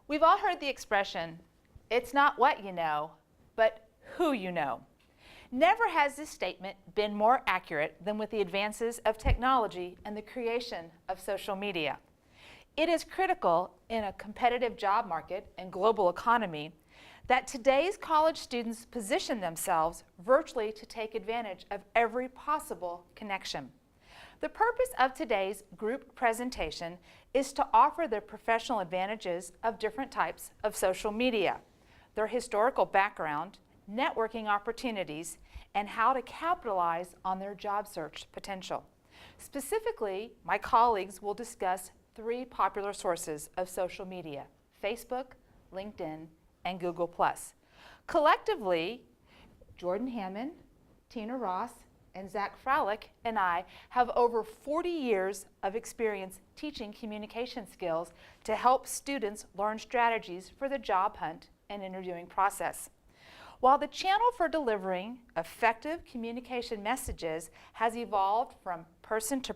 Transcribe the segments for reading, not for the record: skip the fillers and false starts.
We've all heard the expression, it's not what you know, but who you know. Never has this statement been more accurate than with the advances of technology and the creation of social media. It is critical in a competitive job market and global economy that today's college students position themselves virtually to take advantage of every possible connection. The purpose of today's group presentation is to offer the professional advantages of different types of social media, their historical background, networking opportunities, and how to capitalize on their job search potential. Specifically, my colleagues will discuss 3 popular sources of social media: Facebook, LinkedIn, and Google+. Collectively, Jordan Hamon, Tina Ross, and Zach Frohlich and I have over 40 years of experience teaching communication skills to help students learn strategies for the job hunt and interviewing process. While the channel for delivering effective communication messages has evolved from person to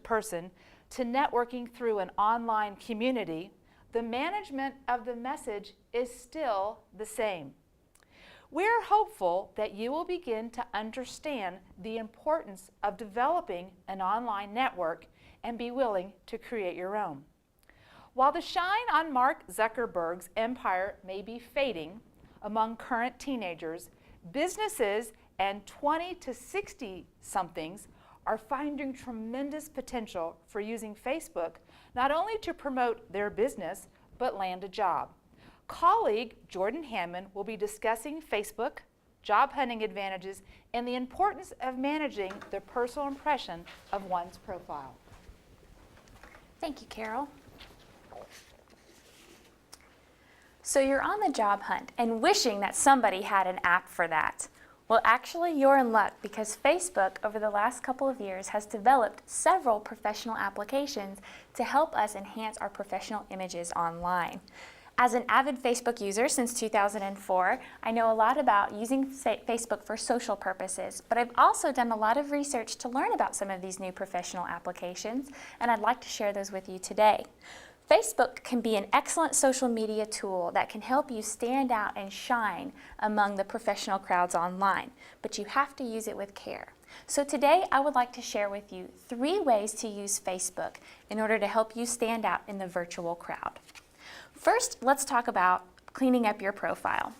networking through an online community, the management of the message is still the same. We're hopeful that you will begin to understand the importance of developing an online network and be willing to create your own. While the shine on Mark Zuckerberg's empire may be fading among current teenagers, businesses and 20 to 60 somethings are finding tremendous potential for using Facebook not only to promote their business, but land a job. Colleague Jordan Hamon will be discussing Facebook, job hunting advantages, and the importance of managing the personal impression of one's profile. Thank you, Carol. So you're on the job hunt and wishing that somebody had an app for that. Well, actually, you're in luck because Facebook, over the last couple of years, has developed several professional applications to help us enhance our professional images online. As an avid Facebook user since 2004, I know a lot about using Facebook for social purposes, but I've also done a lot of research to learn about some of these new professional applications, and I'd like to share those with you today. Facebook can be an excellent social media tool that can help you stand out and shine among the professional crowds online, but you have to use it with care. So today I would like to share with you 3 ways to use Facebook in order to help you stand out in the virtual crowd. First, let's talk about cleaning up your profile.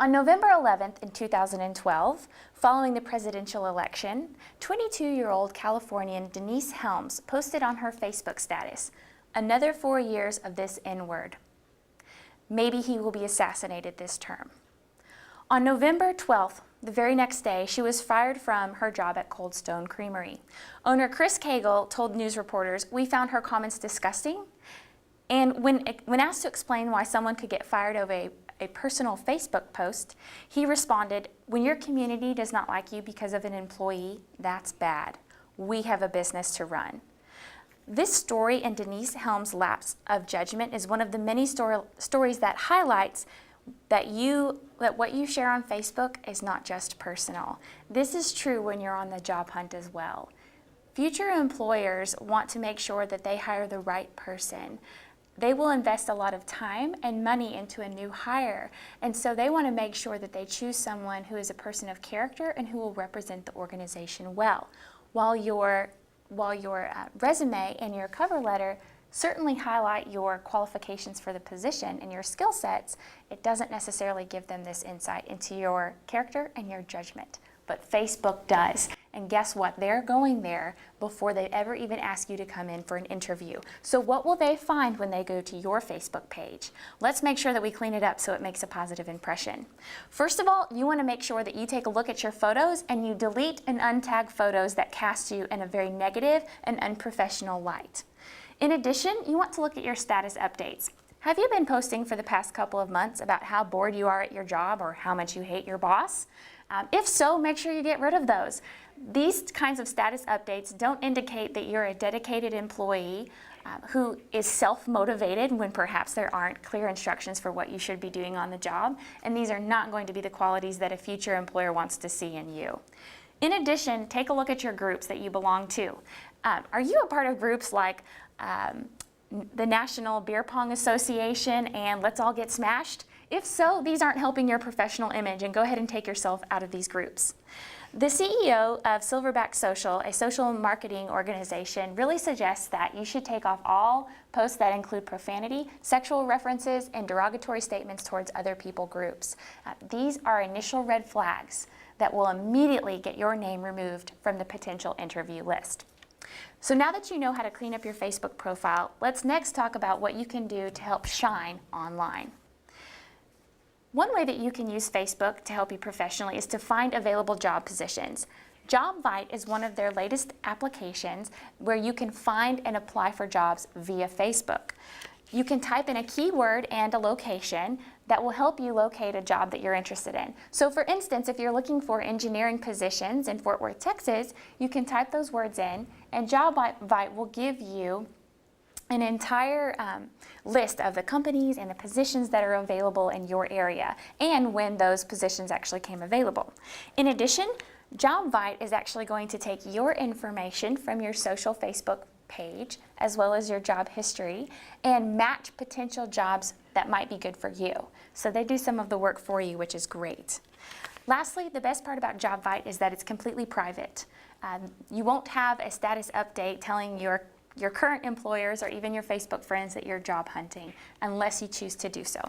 On November 11th in 2012, following the presidential election, 22-year-old Californian Denise Helms posted on her Facebook status, "Another 4 years of this N-word. Maybe he will be assassinated this term." On November 12th, the very next day, she was fired from her job at Cold Stone Creamery. Owner Chris Cagle told news reporters, "We found her comments disgusting." And when asked to explain why someone could get fired over a personal Facebook post, he responded, "When your community does not like you because of an employee, that's bad. We have a business to run." This story and Denise Helms' lapse of judgment is one of the many stories that highlights that what you share on Facebook is not just personal. This is true when you're on the job hunt as well. Future employers want to make sure that they hire the right person. They will invest a lot of time and money into a new hire, and so they want to make sure that they choose someone who is a person of character and who will represent the organization well. While your resume and your cover letter certainly highlight your qualifications for the position and your skill sets, it doesn't necessarily give them this insight into your character and your judgment. But Facebook does. And guess what? They're going there before they ever even ask you to come in for an interview. So what will they find when they go to your Facebook page? Let's make sure that we clean it up so it makes a positive impression. First of all, you want to make sure that you take a look at your photos and you delete and untag photos that cast you in a very negative and unprofessional light. In addition, you want to look at your status updates. Have you been posting for the past couple of months about how bored you are at your job or how much you hate your boss? If so, make sure you get rid of those. These kinds of status updates don't indicate that you're a dedicated employee who is self-motivated when perhaps there aren't clear instructions for what you should be doing on the job, and these are not going to be the qualities that a future employer wants to see in you. In addition, take a look at your groups that you belong to. Are you a part of groups like the National Beer Pong Association and Let's All Get Smashed? If so, these aren't helping your professional image, and go ahead and take yourself out of these groups. The CEO of Silverback Social, a social marketing organization, really suggests that you should take off all posts that include profanity, sexual references, and derogatory statements towards other people groups. These are initial red flags that will immediately get your name removed from the potential interview list. So now that you know how to clean up your Facebook profile, let's next talk about what you can do to help shine online. One way that you can use Facebook to help you professionally is to find available job positions. JobVite is one of their latest applications where you can find and apply for jobs via Facebook. You can type in a keyword and a location that will help you locate a job that you're interested in. So for instance, if you're looking for engineering positions in Fort Worth, Texas, you can type those words in, and JobVite will give you an entire list of the companies and the positions that are available in your area and when those positions actually came available. In addition, JobVite is actually going to take your information from your social Facebook page as well as your job history and match potential jobs that might be good for you. So they do some of the work for you, which is great. Lastly, the best part about JobVite is that it's completely private. You won't have a status update telling your current employers or even your Facebook friends that you're job hunting unless you choose to do so.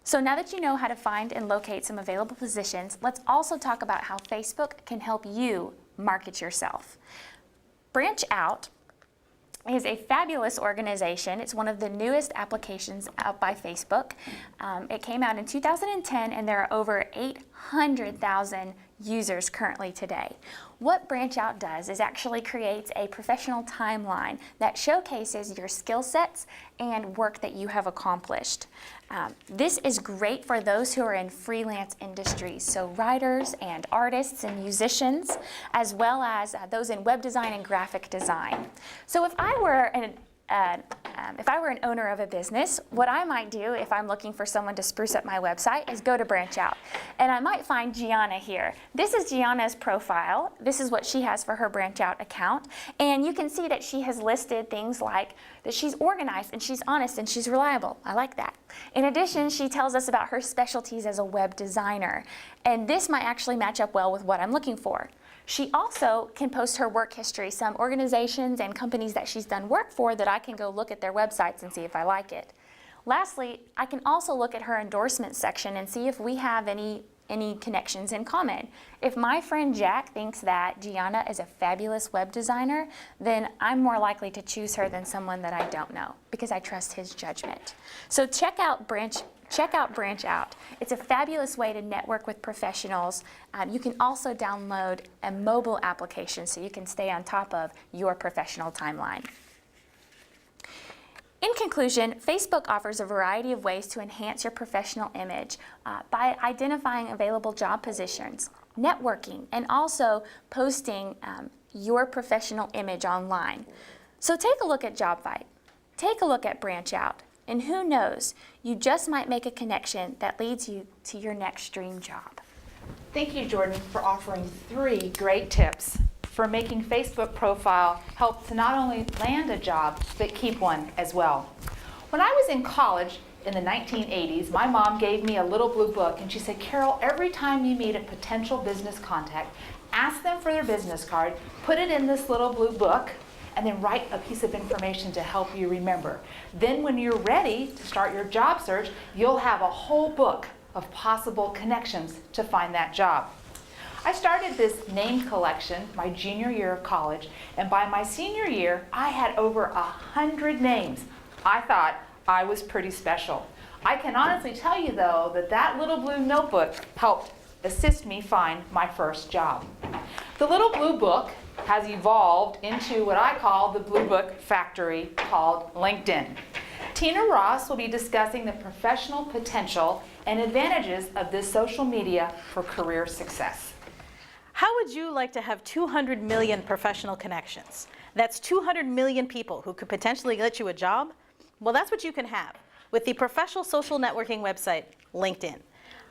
So now that you know how to find and locate some available positions, let's also talk about how Facebook can help you market yourself. Branch Out is a fabulous organization. It's one of the newest applications out by Facebook. It came out in 2010 and there are over 800,000 users currently today. What Branch Out does is actually creates a professional timeline that showcases your skill sets and work that you have accomplished. This is great for those who are in freelance industries, so writers and artists and musicians, as well as those in web design and graphic design. So if I were an owner of a business, what I might do if I'm looking for someone to spruce up my website is go to Branch Out. And I might find Gianna here. This is Gianna's profile. This is what she has for her Branch Out account. And you can see that she has listed things like that she's organized and she's honest and she's reliable. I like that. In addition, she tells us about her specialties as a web designer. And this might actually match up well with what I'm looking for. She also can post her work history, some organizations and companies that she's done work for that I can go look at their websites and see if I like it. Lastly, I can also look at her endorsement section and see if we have any connections in common. If my friend Jack thinks that Gianna is a fabulous web designer, then I'm more likely to choose her than someone that I don't know because I trust his judgment. So check out Branch Out. It's a fabulous way to network with professionals. You can also download a mobile application so you can stay on top of your professional timeline. In conclusion, Facebook offers a variety of ways to enhance your professional image by identifying available job positions, networking, and also posting your professional image online. So take a look at JobVite. Take a look at Branch Out. And who knows, you just might make a connection that leads you to your next dream job. Thank you, Jordan, for offering 3 great tips for making Facebook profile help to not only land a job, but keep one as well. When I was in college in the 1980s, my mom gave me a little blue book and she said, Carol, every time you meet a potential business contact, ask them for their business card, put it in this little blue book, and then write a piece of information to help you remember. Then when you're ready to start your job search, you'll have a whole book of possible connections to find that job. I started this name collection my junior year of college, and by my senior year, I had over 100 names. I thought I was pretty special. I can honestly tell you though that that little blue notebook helped assist me find my first job. The little blue book has evolved into what I call the Blue Book Factory called LinkedIn. Tina Ross will be discussing the professional potential and advantages of this social media for career success. How would you like to have 200 million professional connections? That's 200 million people who could potentially get you a job? Well, that's what you can have with the professional social networking website, LinkedIn.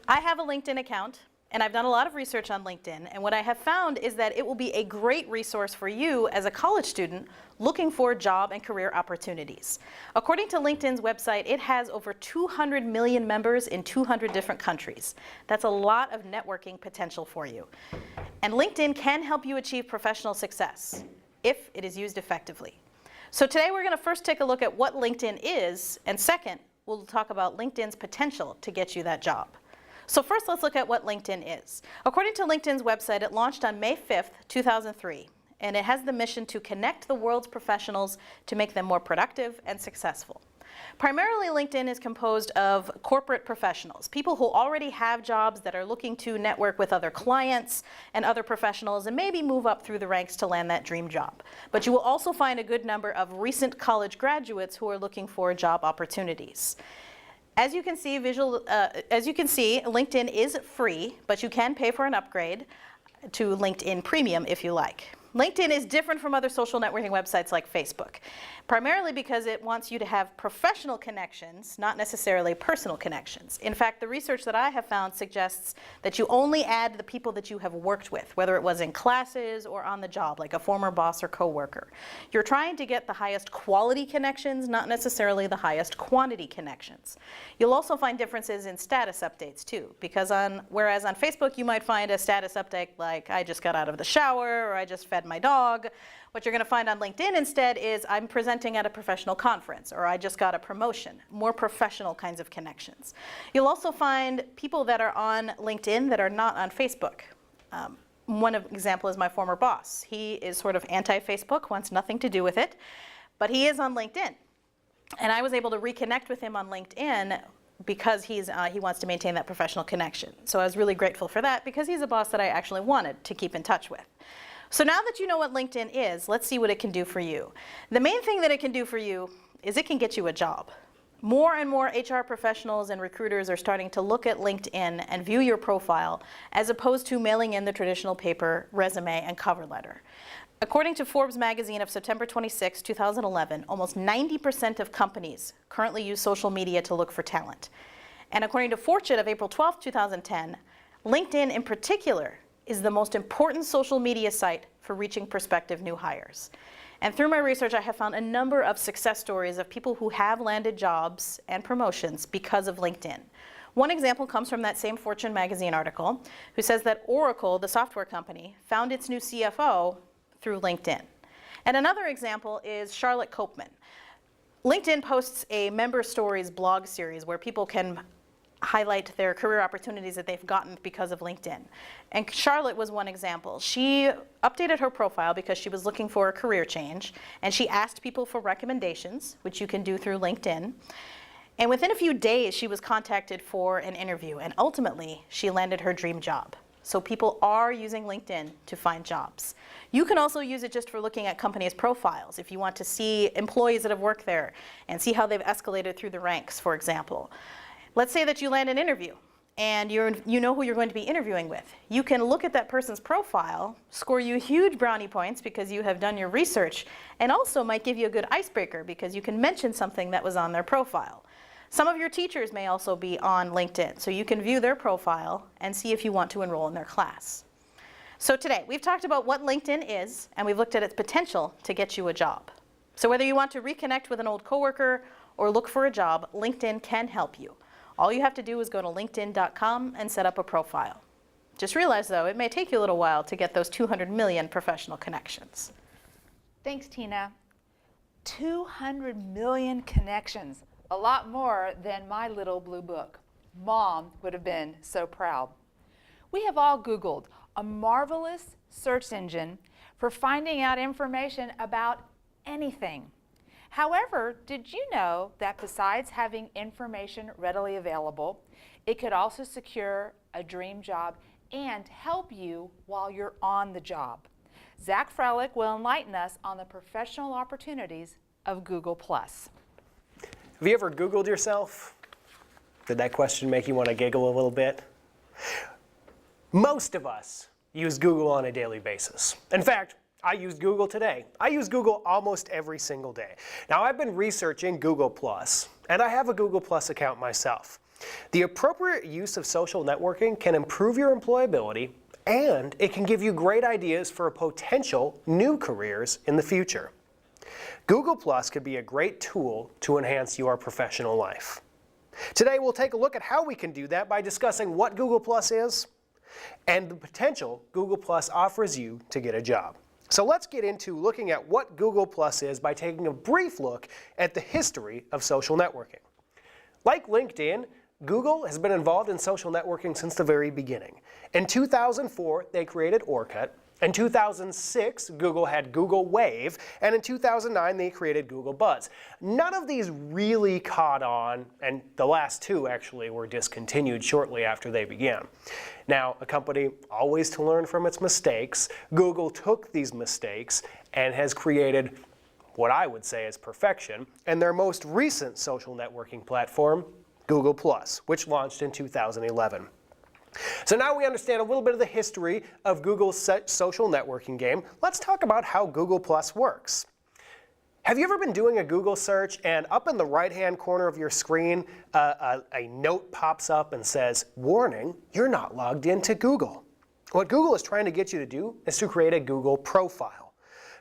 I have a LinkedIn account. and I've done a lot of research on LinkedIn, and what I have found is that it will be a great resource for you as a college student looking for job and career opportunities. According to LinkedIn's website, it has over 200 million members in 200 different countries. That's a lot of networking potential for you. And LinkedIn can help you achieve professional success if it is used effectively. So today we're going to first take a look at what LinkedIn is, and second, we'll talk about LinkedIn's potential to get you that job. So first, let's look at what LinkedIn is. According to LinkedIn's website, it launched on May 5th, 2003, and it has the mission to connect the world's professionals to make them more productive and successful. Primarily, LinkedIn is composed of corporate professionals, people who already have jobs that are looking to network with other clients and other professionals and maybe move up through the ranks to land that dream job. But you will also find a good number of recent college graduates who are looking for job opportunities. As you can see, LinkedIn is free, but you can pay for an upgrade to LinkedIn Premium if you like. LinkedIn is different from other social networking websites like Facebook, primarily because it wants you to have professional connections, not necessarily personal connections. In fact, the research that I have found suggests that you only add the people that you have worked with, whether it was in classes or on the job, like a former boss or coworker. You're trying to get the highest quality connections, not necessarily the highest quantity connections. You'll also find differences in status updates too, because whereas on Facebook you might find a status update like, I just got out of the shower, or I just fed my dog. What you're going to find on LinkedIn instead is I'm presenting at a professional conference, or I just got a promotion, more professional kinds of connections. You'll also find people that are on LinkedIn that are not on Facebook. One example is my former boss. He is sort of anti-Facebook, wants nothing to do with it, but he is on LinkedIn. And I was able to reconnect with him on LinkedIn because he wants to maintain that professional connection. So I was really grateful for that because he's a boss that I actually wanted to keep in touch with. So now that you know what LinkedIn is, let's see what it can do for you. The main thing that it can do for you is it can get you a job. More and more HR professionals and recruiters are starting to look at LinkedIn and view your profile as opposed to mailing in the traditional paper resume and cover letter. According to Forbes magazine of September 26, 2011, almost 90% of companies currently use social media to look for talent. And according to Fortune of April 12, 2010, LinkedIn in particular is the most important social media site for reaching prospective new hires. And through my research, I have found a number of success stories of people who have landed jobs and promotions because of LinkedIn. One example comes from that same Fortune magazine article, who says that Oracle, the software company, found its new CFO through LinkedIn. And another example is Charlotte Copeman. LinkedIn posts a member stories blog series where people can highlight their career opportunities that they've gotten because of LinkedIn. And Charlotte was one example. She updated her profile because she was looking for a career change, and she asked people for recommendations, which you can do through LinkedIn. And within a few days, she was contacted for an interview, and ultimately, she landed her dream job. So people are using LinkedIn to find jobs. You can also use it just for looking at companies' profiles if you want to see employees that have worked there and see how they've escalated through the ranks, for example. Let's say that you land an interview and you know who you're going to be interviewing with. You can look at that person's profile, score you huge brownie points because you have done your research, and also might give you a good icebreaker because you can mention something that was on their profile. Some of your teachers may also be on LinkedIn, so you can view their profile and see if you want to enroll in their class. So today, we've talked about what LinkedIn is, and we've looked at its potential to get you a job. So whether you want to reconnect with an old coworker or look for a job, LinkedIn can help you. All you have to do is go to linkedin.com and set up a profile. Just realize, though, it may take you a little while to get those 200 million professional connections. Thanks, Tina. 200 million connections, a lot more than my little blue book. Mom would have been so proud. We have all Googled a marvelous search engine for finding out information about anything. However, did you know that besides having information readily available, it could also secure a dream job and help you while you're on the job? Zach Frohlich will enlighten us on the professional opportunities of Google+. Have you ever Googled yourself? Did that question make you want to giggle a little bit? Most of us use Google on a daily basis. In fact, I use Google today. I use Google almost every single day. Now, I've been researching Google+, and I have a Google+ account myself. The appropriate use of social networking can improve your employability, and it can give you great ideas for potential new careers in the future. Google Plus could be a great tool to enhance your professional life. Today we'll take a look at how we can do that by discussing what Google Plus is and the potential Google Plus offers you to get a job. So let's get into looking at what Google Plus is by taking a brief look at the history of social networking. Like LinkedIn, Google has been involved in social networking since the very beginning. In 2004, they created Orkut. In 2006, Google had Google Wave, and in 2009, they created Google Buzz. None of these really caught on, and the last two actually were discontinued shortly after they began. Now, a company always to learn from its mistakes, Google took these mistakes and has created what I would say is perfection, and their most recent social networking platform, Google Plus, which launched in 2011. So now we understand a little bit of the history of Google's social networking game. Let's talk about how Google Plus works. Have you ever been doing a Google search and up in the right-hand corner of your screen, a note pops up and says, "Warning, you're not logged into Google." What Google is trying to get you to do is to create a Google profile.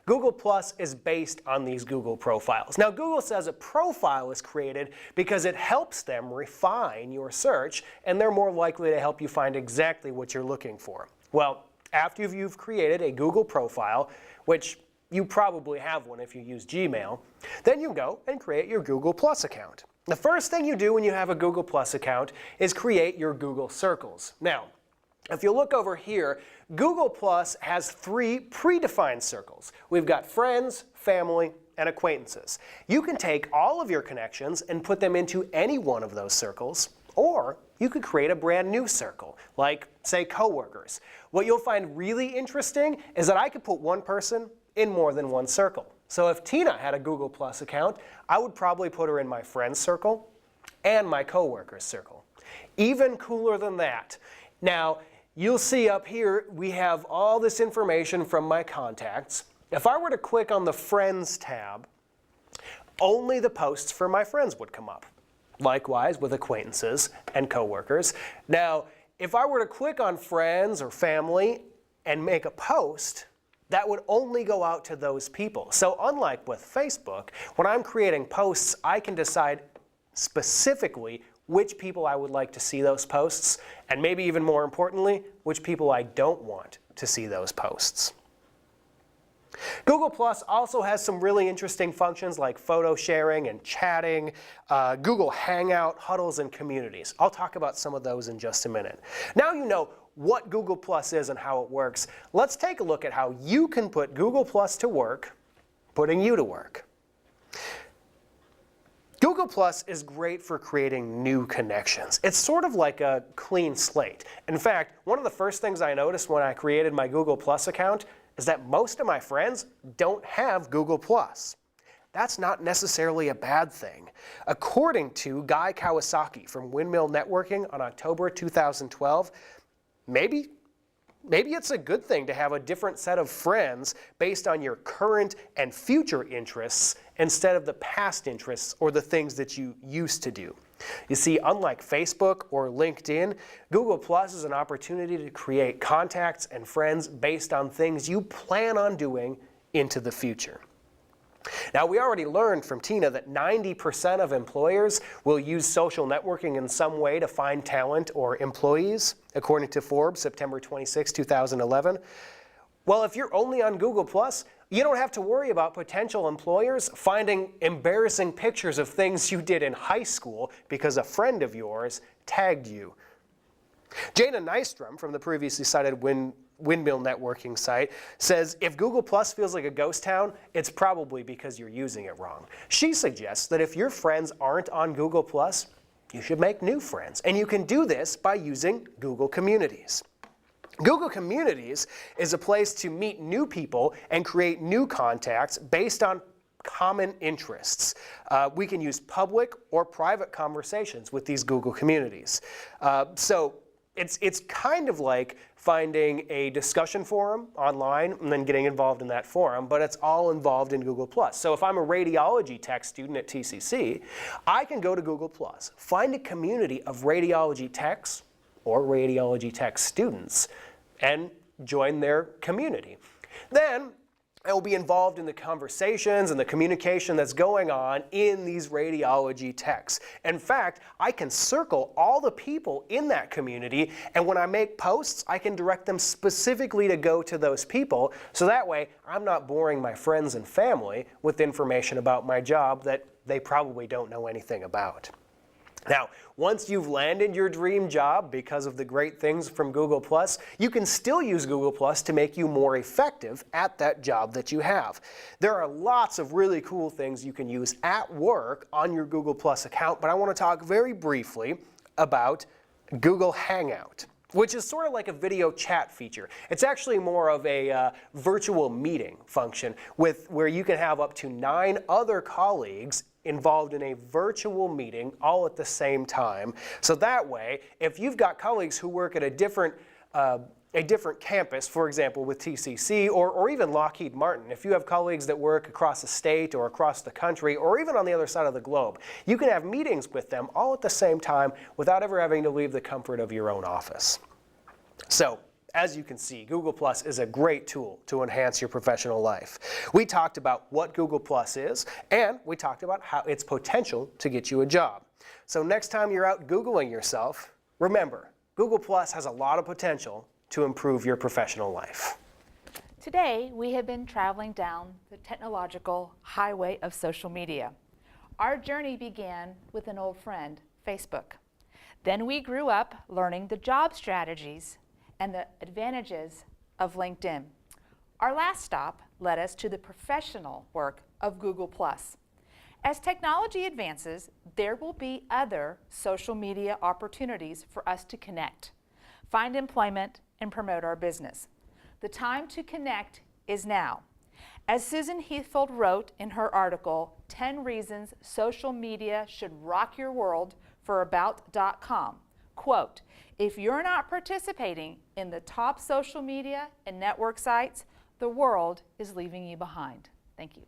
Google Plus is based on these Google profiles. Now, Google says a profile is created because it helps them refine your search, and they're more likely to help you find exactly what you're looking for. Well, after you've created a Google profile, which you probably have one if you use Gmail, then you go and create your Google Plus account. The first thing you do when you have a Google Plus account is create your Google Circles. Now, if you look over here, Google Plus has 3 predefined circles. We've got friends, family, and acquaintances. You can take all of your connections and put them into any one of those circles, or you could create a brand new circle, like, say, coworkers. What you'll find really interesting is that I could put one person in more than one circle. So if Tina had a Google Plus account, I would probably put her in my friends circle and my coworkers circle. Even cooler than that. Now, you'll see up here we have all this information from my contacts. If I were to click on the Friends tab, only the posts for my friends would come up. Likewise with acquaintances and coworkers. Now, if I were to click on Friends or Family and make a post, that would only go out to those people. So unlike with Facebook, when I'm creating posts, I can decide specifically which people I would like to see those posts, and maybe even more importantly, which people I don't want to see those posts. Google Plus also has some really interesting functions like photo sharing and chatting, Google Hangout, huddles, and communities. I'll talk about some of those in just a minute. Now you know what Google Plus is and how it works. Let's take a look at how you can put Google Plus to work, putting you to work. Google Plus is great for creating new connections. It's sort of like a clean slate. In fact, one of the first things I noticed when I created my Google Plus account is that most of my friends don't have Google Plus. That's not necessarily a bad thing. According to Guy Kawasaki from Windmill Networking on October 2012, maybe it's a good thing to have a different set of friends based on your current and future interests instead of the past interests or the things that you used to do. You see, unlike Facebook or LinkedIn, Google Plus is an opportunity to create contacts and friends based on things you plan on doing into the future. Now, we already learned from Tina that 90% of employers will use social networking in some way to find talent or employees, according to Forbes, September 26, 2011. Well, if you're only on Google Plus, you don't have to worry about potential employers finding embarrassing pictures of things you did in high school because a friend of yours tagged you. Jana Nystrom from the previously cited Windmill Networking site says if Google Plus feels like a ghost town, it's probably because you're using it wrong. She suggests that if your friends aren't on Google Plus, you should make new friends. And you can do this by using Google Communities. Google Communities is a place to meet new people and create new contacts based on common interests. We can use public or private conversations with these Google Communities. So it's kind of like finding a discussion forum online and then getting involved in that forum, but it's all involved in Google+. So if I'm a radiology tech student at TCC, I can go to Google+, find a community of radiology techs or radiology tech students, and join their community. Then I will be involved in the conversations and the communication that's going on in these radiology techs. In fact, I can circle all the people in that community, and when I make posts, I can direct them specifically to go to those people, so that way I'm not boring my friends and family with information about my job that they probably don't know anything about. Now, once you've landed your dream job because of the great things from Google+, you can still use Google+ to make you more effective at that job that you have. There are lots of really cool things you can use at work on your Google+ account, but I want to talk very briefly about Google Hangout, which is sort of like a video chat feature. It's actually more of a virtual meeting function where you can have up to 9 other colleagues involved in a virtual meeting all at the same time. So that way, if you've got colleagues who work at a different campus, for example with TCC or even Lockheed Martin, if you have colleagues that work across the state or across the country or even on the other side of the globe, you can have meetings with them all at the same time without ever having to leave the comfort of your own office. So, as you can see, Google+ is a great tool to enhance your professional life. We talked about what Google+ is, and we talked about how its potential to get you a job. So next time you're out Googling yourself, remember, Google+ has a lot of potential to improve your professional life. Today, we have been traveling down the technological highway of social media. Our journey began with an old friend, Facebook. Then we grew up learning the job strategies and the advantages of LinkedIn. Our last stop led us to the professional work of Google+. As technology advances, there will be other social media opportunities for us to connect, find employment, and promote our business. The time to connect is now. As Susan Heathfield wrote in her article, 10 Reasons Social Media Should Rock Your World for About.com, quote, if you're not participating in the top social media and network sites, the world is leaving you behind. Thank you.